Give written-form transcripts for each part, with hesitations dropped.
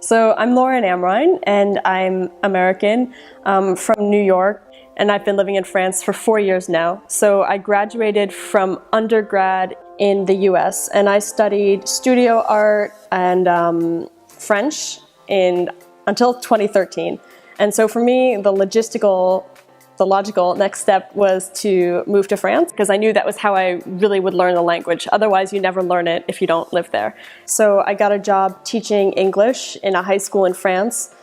So I'm Lauren Amrine, and I'm American from New York, and I've been living in France for 4 years now. So I graduated from undergrad in the US, and I studied studio art and French until 2013. And so for me, the logical next step was to move to France, because I knew that was how I really would learn the language. Otherwise, you never learn it if you don't live there. So I got a job teaching English in a high school in France,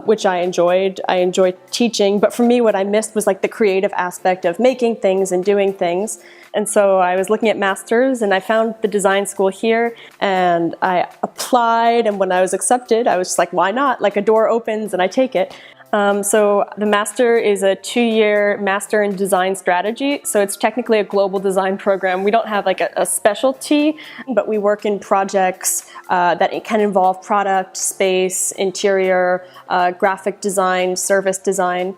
which I enjoyed. I enjoyed teaching, but for me, what I missed was like the creative aspect of making things and doing things. And so I was looking at masters, and I found the design school here, and I applied, and when I was accepted, I was just like, why not? Like, a door opens and I take it. So the master is a 2-year master in design strategy. So it's technically a global design program. We don't have like a specialty, but we work in projects that it can involve product, space, interior, graphic design, service design.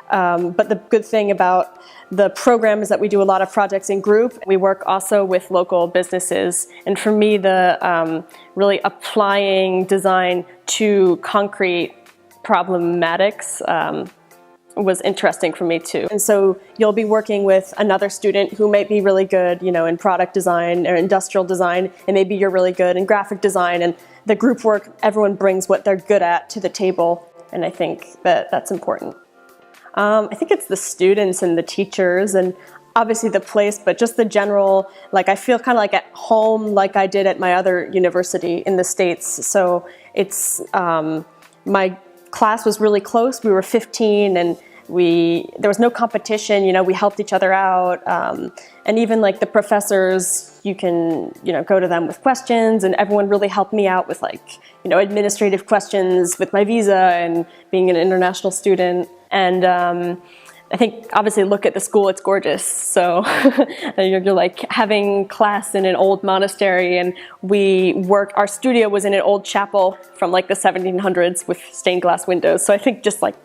But the good thing about the program is that we do a lot of projects in group. We work also with local businesses. And for me, the really applying design to concrete problematics was interesting for me too. And so you'll be working with another student who might be really good, in product design or industrial design, and maybe you're really good in graphic design, and the group work, everyone brings what they're good at to the table, and I think that that's important. I think it's the students and the teachers and obviously the place, but just the general, like, I feel kind of like at home like I did at my other university in the States. So it's, my class was really close. We were 15 and there was no competition, we helped each other out. And even like the professors, you can, go to them with questions, and everyone really helped me out with like, administrative questions with my visa and being an international student. And I think obviously look at the school, it's gorgeous. So you're like having class in an old monastery, and our studio was in an old chapel from like the 1700s with stained glass windows. So I think just like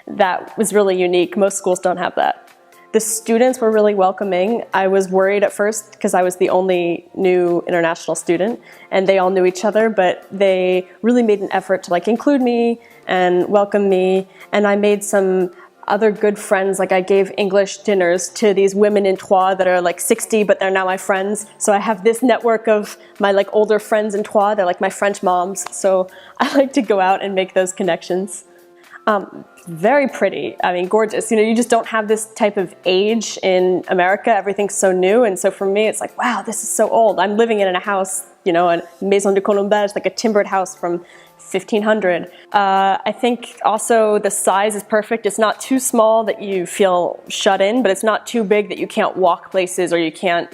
that was really unique. Most schools don't have that. The students were really welcoming. I was worried at first because I was the only new international student, and they all knew each other, but they really made an effort to like include me and welcome me. And I made some other good friends. Like, I gave English dinners to these women in Troyes that are like 60, but they're now my friends. So I have this network of my like older friends in Troyes. They're like my French moms. So I like to go out and make those connections. Very pretty. I mean, gorgeous. You just don't have this type of age in America. Everything's so new. And so for me, it's like, wow, this is so old. I'm living in a house, a Maison de Colombage, like a timbered house from 1500. I think also the size is perfect. It's not too small that you feel shut in, but it's not too big that you can't walk places or you can't,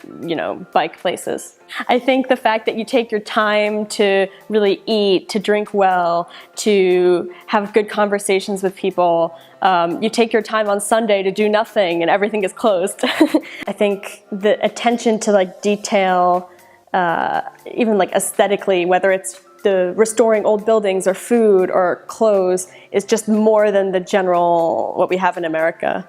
bike places. I think the fact that you take your time to really eat, to drink well, to have good conversations with people. You take your time on Sunday to do nothing and everything is closed. I think the attention to like detail, even like aesthetically, whether it's the restoring old buildings or food or clothes, is just more than the general what we have in America.